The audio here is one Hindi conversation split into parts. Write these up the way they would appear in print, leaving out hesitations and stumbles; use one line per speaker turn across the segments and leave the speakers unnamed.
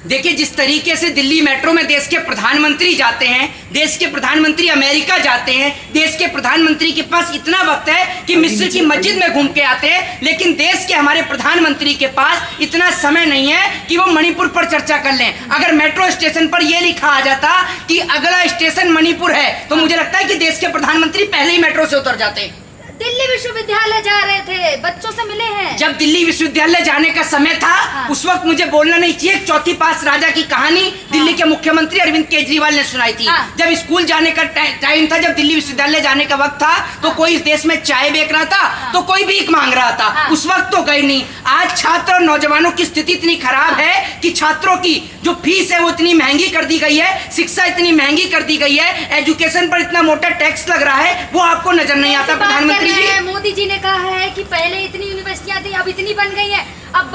देखिए, जिस तरीके से दिल्ली मेट्रो में देश के प्रधानमंत्री जाते हैं, देश के प्रधानमंत्री अमेरिका जाते हैं, देश के प्रधानमंत्री के पास इतना वक्त है कि मिस्र की मस्जिद में घूम के आते हैं, लेकिन देश के हमारे प्रधानमंत्री के पास इतना समय नहीं है कि वो मणिपुर पर चर्चा कर लें। अगर मेट्रो स्टेशन पर यह लिखा आ जाता कि अगला स्टेशन मणिपुर है, तो मुझे लगता है कि देश के प्रधानमंत्री पहले ही मेट्रो से उतर जाते।
दिल्ली विश्वविद्यालय जा रहे थे, बच्चों से मिले हैं।
जब दिल्ली विश्वविद्यालय जाने का समय था, उस वक्त मुझे बोलना नहीं चाहिए। चौथी पास राजा की कहानी दिल्ली के मुख्यमंत्री अरविंद केजरीवाल ने सुनाई थी। जब स्कूल जाने का टाइम था, जब दिल्ली विश्वविद्यालय जाने का वक्त था, तो कोई इस देश में चाय बेच रहा था, तो कोई भीख मांग रहा था। उस वक्त तो गए नहीं। आज छात्र और नौजवानों की स्थिति इतनी खराब है कि छात्रों की जो फीस है वो इतनी महंगी कर दी गई है, शिक्षा इतनी महंगी कर दी गई है, एजुकेशन पर इतना मोटा टैक्स लग रहा है, वो आपको नजर नहीं आता। प्रधानमंत्री जी,
मोदी जी ने कहा है कि पहले इतनी यूनिवर्सिटियां थी, अब इतनी बन गई हैं। अब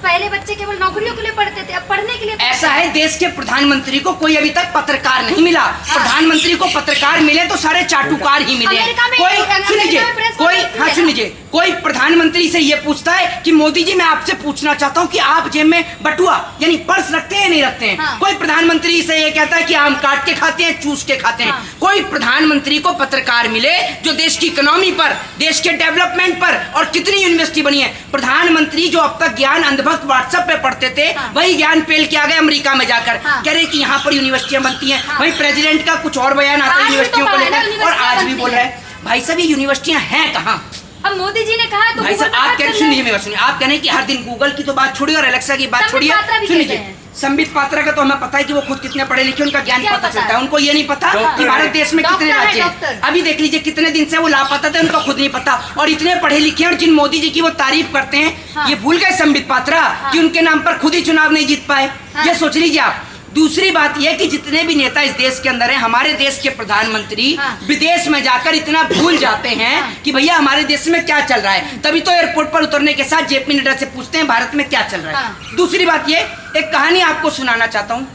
पहले बच्चे केवल नौकरियों के लिए पढ़ते थे, अब पढ़ने के लिए
ऐसा है। देश के प्रधानमंत्री को कोई अभी तक पत्रकार नहीं मिला। प्रधानमंत्री को पत्रकार मिले तो सारे चाटुकार ही मिले। सुन लीजिए, कोई प्रधानमंत्री से ये पूछता है कि मोदी जी, मैं आपसे पूछना चाहता हूँ कि आप जेब में बटुआ यानी पर्स रखते हैं नहीं रखते हैं? कोई प्रधानमंत्री से ये कहता है कि आम काट के खाते हैं, चूस के खाते हैं? कोई प्रधानमंत्री को पत्रकार मिले जो देश की इकोनॉमी पर, देश के डेवलपमेंट पर, और कितनी यूनिवर्सिटी बनी है। प्रधानमंत्री जो अब तक ज्ञान अंधभक्त व्हाट्सएप पे पढ़ते थे, वही ज्ञान पेल के आ गए अमेरिका में जाकर। कह रहे कि यहाँ पर यूनिवर्सिटियां बनती हैं। वही प्रेसिडेंट का कुछ और बयान आता है यूनिवर्सिटियों को लेकर, और आज भी बोल रहे हैं। भाई साहब, ये यूनिवर्सिटियां हैं कहाँ?
अब मोदी जी ने कहा तो
भाई साहब, आप कह सुनिए, आप कह रहे हैं कि हर दिन गूगल की तो बात छोड़िए और एलेक्सा की बात छोड़िए। सुन लीजिए, संबित पात्रा का तो हमें पता है कि वो खुद कितने पढ़े लिखे, उनका ज्ञान पता चलता है। उनको ये नहीं पता कि भारत देश में कितने राज्य हैं। अभी देख लीजिए, कितने दिन से वो लापता थे, उनको खुद नहीं पता। और इतने पढ़े लिखे हैं, और जिन मोदी जी की वो तारीफ करते हैं, ये भूल गए संबित पात्रा कि उनके नाम पर खुद ही चुनाव नहीं जीत पाए। ये सोच लीजिए आप। दूसरी बात यह कि जितने भी नेता इस देश के अंदर हैं, हमारे देश के प्रधानमंत्री विदेश में जाकर इतना भूल जाते हैं कि भैया हमारे देश में क्या चल रहा है। तभी तो एयरपोर्ट पर उतरने के साथ जेपी नड्डा से पूछते हैं भारत में क्या चल रहा है। दूसरी बात ये, एक कहानी आपको सुनाना चाहता हूँ।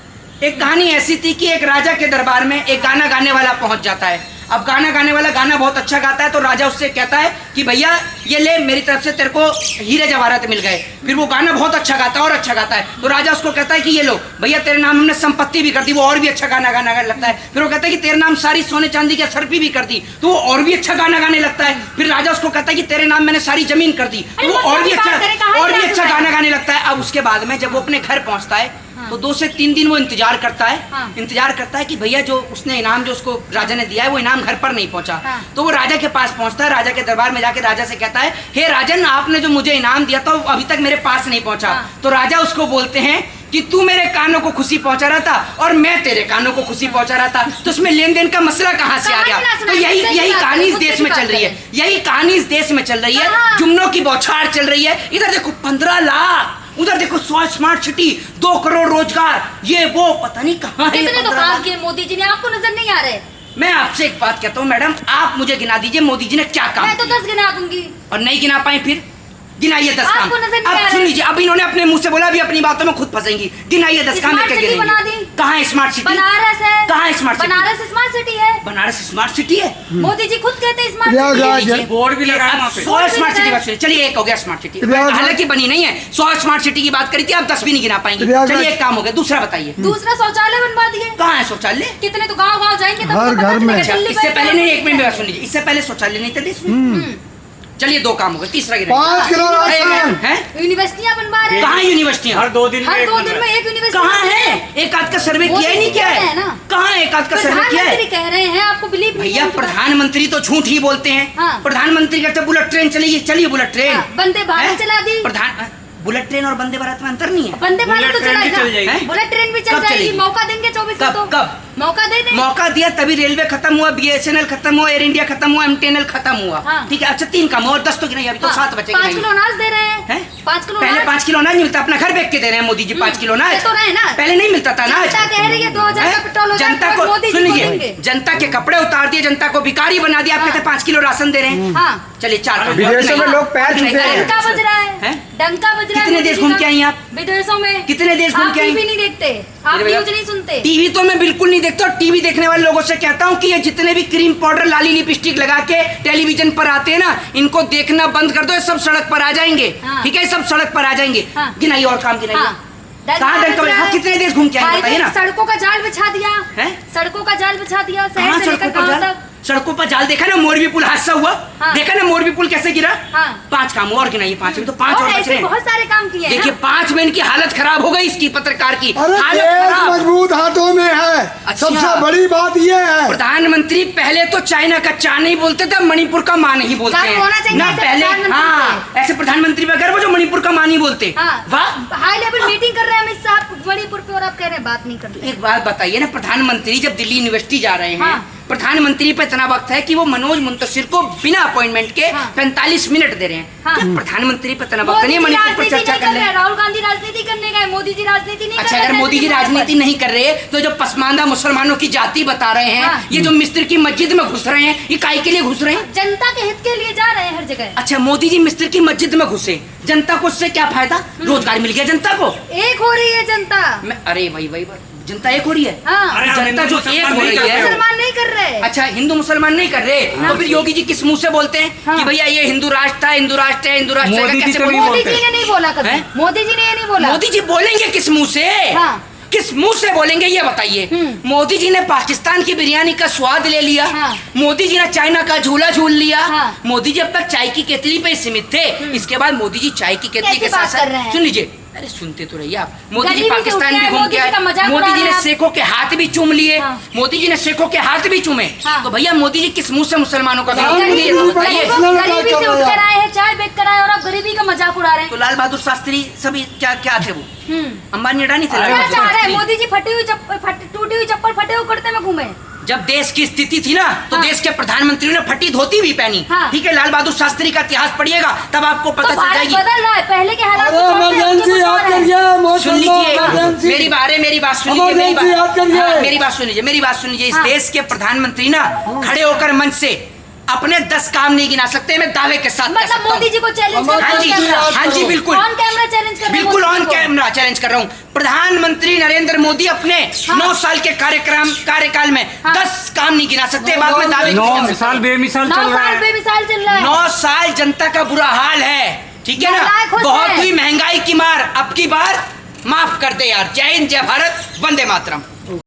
एक कहानी ऐसी थी कि एक राजा के दरबार में एक गाना गाने वाला पहुंच जाता है। अब गाना गाने वाला गाना बहुत अच्छा गाता है, तो राजा उससे कहता है कि भैया ये ले, मेरी तरफ से तेरे को हीरे जवाहरात मिल गए। फिर वो गाना बहुत अच्छा गाता है और अच्छा गाता है, तो राजा उसको कहता है कि ये लो भैया, तेरे नाम हमने संपत्ति भी कर दी। वो और भी अच्छा गाना गाना लगता है। फिर वो कहता है कि तेरे नाम सारी सोने चांदी की असरफी भी कर दी, तो वो और भी अच्छा गाना गाने लगता है। फिर राजा उसको कहता है कि तेरे नाम मैंने सारी जमीन कर दी, तो वो और भी अच्छा गाना गाने लगता है। अब उसके बाद में जब वो अपने घर पहुंचता है, तो 2 से 3 दिन वो इंतजार करता है। इंतजार करता है कि भैया जो उसने इनाम, जो उसको राजा ने दिया है, वो इनाम घर पर नहीं पहुंचा। तो वो राजा के पास पहुंचता है, राजा के दरबार में जाके राजा से कहता है, हे राजन, आपने जो मुझे इनाम दिया था वो अभी तक मेरे पास नहीं पहुंचा। तो राजा उसको बोलते हैं कि तू मेरे कानों को खुशी पहुंचा रहा था और मैं तेरे कानों को खुशी पहुंचा रहा था, तो उसमें लेन देन का मसला कहां से आ गया? तो यही कहानी इस देश में चल रही है। यही कहानी इस देश में चल रही है। जुमलों की बौछार चल रही है। इधर देखो 15 लाख, उधर देखो 100 स्मार्ट सिटी, 2 करोड़ रोजगार, ये वो पता नहीं कहाँ है।
कितने तो काम किए मोदी जी ने, आपको नजर नहीं आ रहे?
मैं आपसे एक बात कहता हूँ मैडम, आप मुझे गिना दीजिए मोदी जी ने क्या काम।
मैं तो 10 गिना दूंगी।
और नहीं गिना पाए फिर? गिनाइए 10 काम।
अब
सुन लीजिए, अब इन्होंने अपने मुंह से बोला, भी अपनी बातों में खुद फंसेंगी। गिनाइए 10 काम। कहाँ है स्मार्ट सिटी?
बनारस है।
कहाँ है smart city?
Banaras smart city है।
बनारस स्मार्ट सिटी है।
मोदी जी खुद कहते हैं स्मार्ट सिटी।
बोर्ड भी लगा है।
100 स्मार्ट सिटी का चलिए, एक हो गया स्मार्ट सिटी। हालांकि बनी नहीं है। 100 स्मार्ट सिटी की बात करी थी, आप 10 भी नहीं गिना पाएंगे। चलिए, एक काम हो गया। दूसरा बताइए।
दूसरा शौचालय बनवा दिए।
कहाँ है शौचालय?
कितने तो गाँव जाएंगे,
हर घर में।
इससे पहले नहीं, 1 मिनट सुन लीजिए, इससे पहले शौचालय नहीं थे देश में। चलिए, 2 काम हो गए। तीसरा गिना।
5 करोड़
है।
यूनिवर्सिटियां बनवा रहे हैं।
कहाँ
ना?
कहाँ एक आध का सर्वे किया है?
कह रहे हैं, आपको
भैया प्रधानमंत्री तो झूठ ही बोलते हैं। प्रधानमंत्री कहते बुलेट ट्रेन चलिए, चलिए बुलेट ट्रेन।
वंदे भारत चला दी।
बुलेट ट्रेन और वंदे भारत में अंतर नहीं है।
वंदे भारत तो चलाएगा, बुलेट ट्रेन भी चल जाएगी। मौका देंगे 24 को।
कब
मौका दे दें।
मौका दिया तभी रेलवे खत्म हुआ, BSNL खत्म हुआ, एयर इंडिया खत्म हुआ, MTNL खत्म हुआ। ठीक है, अच्छा 3 काम और 10 तो नहीं, अभी तो 7 बचे।
5 किलो अनाज दे रहे हैं। 5 किलो
पहले 5 किलो अनाज नहीं मिलता, अपना घर बेच के दे रहे हैं मोदी जी 5 किलो अनाज। पहले नहीं मिलता था अनाज।
कह रही है 2000 का पेट्रोल।
जनता को सुन लीजिए, जनता के कपड़े उतार दिए, जनता को भिखारी बना दिया। आप कहते 5 किलो राशन दे रहे हैं। चलिए 4
विदेशों में लोग पैर छूते हैं।
डंका बज रहा है, डंका बज रहा है।
कितने देश घूम के आई आप?
विदेशों में।
कितने देश घूम के आई?
टीवी नहीं देखते, आप न्यूज नहीं सुनते।
टीवी तो मैं बिल्कुल नहीं देखता। टीवी देखने वाले लोगों से कहता हूँ कि ये जितने भी क्रीम पाउडर, लाली लिपस्टिक लगा के टेलीविजन पर आते हैं ना, इनको देखना बंद कर दो। सब सड़क पर आ जाएंगे। ठीक है, सब सड़क पर आ जाएंगे। गिनाइए और काम गिनाइए। कहाँ डंका बजा? हाँ, कितने देश घूम के आए बताइए ना।
सड़कों का जाल बिछा दिया
हैं?
सड़कों का जाल बिछा दिया
कहाँ
शहर से
सड़कों
लेकर
पर
गाँव
जाल?
तक।
सड़कों पर जाल देखा ना, मोरबी पुल हादसा हुआ।
हाँ।
देखा ना मोरबी पुल कैसे गिरा।
हाँ।
5 काम और गिनाइए, 5 में तो 5 और बच
ऐसे
रहे हैं।
बहुत सारे काम किए हैं
देखिए
ना।
5 में इनकी हालत खराब हो गई, इसकी पत्रकार की
अरे
हालत
देश
खराब।
मजबूत हाथों में है।
अच्छा।
सबसे बड़ी बात ये है,
प्रधानमंत्री पहले तो चाइना का चा नहीं बोलते थे, मणिपुर का माँ नहीं बोलते
गर्व होना चाहिए
ना
ऐसे
पहले।
प्रधानमंत्री
हाँ, ऐसे प्रधानमंत्री पे गर्व जो मणिपुर का माँ नहीं बोलते।
हाँ।
वाह।
हाई लेवल मीटिंग कर रहे हैं अमित शाह मणिपुर पे और आप कह रहे हैं बात नहीं कर रहे।
एक बात बताइए ना, प्रधानमंत्री जब दिल्ली यूनिवर्सिटी जा रहे हैं,
हाँ।
प्रधानमंत्री पे इतना वक्त है कि वो मनोज मुंतशिर को बिना अपॉइंटमेंट के
हाँ।
45 मिनट दे रहे हैं।
हाँ।
क्या प्रधानमंत्री पे इतना वक्त
मोदी
नहीं है
जी
मणिपुर पर
राजनीति
चर्चा
नहीं
कर
कर
ले?
रहे, राहुल गांधी राजनीति करने गए, मोदी जी राजनीति नहीं कर
अच्छा,
रहे।
अगर मोदी जी राजनीति नहीं कर रहे तो जो पसमानदा मुसलमानों की जाति बता रहे हैं,
हाँ।
ये जो मिस्र की मस्जिद में घुस रहे हैं, ये काहे के लिए घुस रहे हैं?
जनता के हित के लिए जा रहे हैं हर जगह।
अच्छा, मोदी जी मिस्र की मस्जिद में घुसे, जनता को उससे क्या फायदा? रोजगार मिल गया जनता को।
एक हो रही है जनता।
अरे भाई जनता एक हो रही है।
हाँ।
अरे हम
जनता
हिंदू
जो
मुसलमान
एक हो
नहीं
रही
कर
है।
रहे हो।
मुसलमान नहीं कर रहे।
अच्छा, हिंदू मुसलमान नहीं कर रहे तो फिर योगी जी किस मुंह से बोलते हैं
हाँ।
कि भैया ये हिंदू राष्ट्र है, हिंदू राष्ट्र है, हिंदू राष्ट्र है?
मोदी जी
कैसे
तो नहीं
बोलते?
मोदी जी ने नहीं बोला कभी।
हैं?
मोदी जी ने ये नहीं बोला।
मोदी जी बोलेंगे किस मुंह से?
हाँ।
किस मुंह से बोलेंगे ये बताइए। मोदी जी ने पाकिस्तान की बिरयानी का स्वाद ले लिया।
हाँ।
मोदी जी ने चाइना का झूला झूल लिया।
हाँ।
मोदी जी अब तक चाय की केतली पे सीमित थे, इसके बाद मोदी जी चाय की केतली
कैसी
के
बात
साथ
कर रहे हैं?
सुन लीजिए, अरे सुनते तो रहिए आप। मोदी जी
गरीबी से
पाकिस्तान
उठ के
भी
आए,
घूम
मोदी
के
जी का
आए,
मजाक
मोदी
उड़ा
जी
रहे
ने
हैं आप।
शेखों के हाथ भी चूम लिए।
हाँ।
मोदी जी ने शेखों के हाथ भी चूमे।
हाँ।
तो भैया मोदी जी किस मुंह से मुसलमानों का विरोध
गरीबी
करेंगे ये तो बताइए।
गरीबी से उठ कर आए हैं, चाय बेच कर आए और आप गरीबी का मजाक उड़ा रहे
तो
हैं।
लाल बहादुर शास्त्री सभी क्या क्या थे वो? अंबानी अडानी थे लाल
क्या
बहादुर
चाह रहे हैं?
शास्त्री।
मोदी जी टूटी हुई चप्पल फटे हुए कुर्ते में घूमे।
जब देश की स्थिति थी ना तो
हाँ।
देश के प्रधानमंत्री ने फटी धोती भी पहनी।
हाँ।
ठीक है, लाल बहादुर शास्त्री का इतिहास पढ़िएगा तब आपको
तो
पता चल
भारत
जाएगी।
बदल रहा है, पहले के हालात
अरे
कुछ और थे, अब तो
इमरजेंसी
कुछ
याद
और है।
करिए,
सुन लीजिए
इमरजेंसी।
मेरी बात सुन लीजिए,
इमरजेंसी याद करिए।
मेरी बात सुन लीजिए, मेरी बात सुन लीजिए। इस
हाँ।
देश के प्रधानमंत्री ना खड़े होकर मंच से अपने 10 काम नहीं गिना सकते, मैं दावे के साथ कह
मतलब
सकता
मोदी जी
हूँ।
को चैलेंज कर
हाँ जी, हाँ जी, बिल्कुल
ऑन कैमरा चैलेंज कर रहे हैं
बिल्कुल
मोदी
ऑन
जी को।
कैमरा चैलेंज कर रहा हूँ। प्रधानमंत्री नरेंद्र मोदी अपने 9 साल के कार्यकाल में
हाँ।
10 काम नहीं गिना सकते। बाद में दावे
9 साल बेमिसाल
9
चल रहा
साल
है।
बेमिसाल चल रहा है।
9 साल जनता का बुरा हाल है। ठीक है ना,
महिलाएं खुश
बहुत
हैं।
हुई महंगाई की मार, अब की बार माफ कर दे यार। जय हिंद, जय भारत, वंदे मातरम।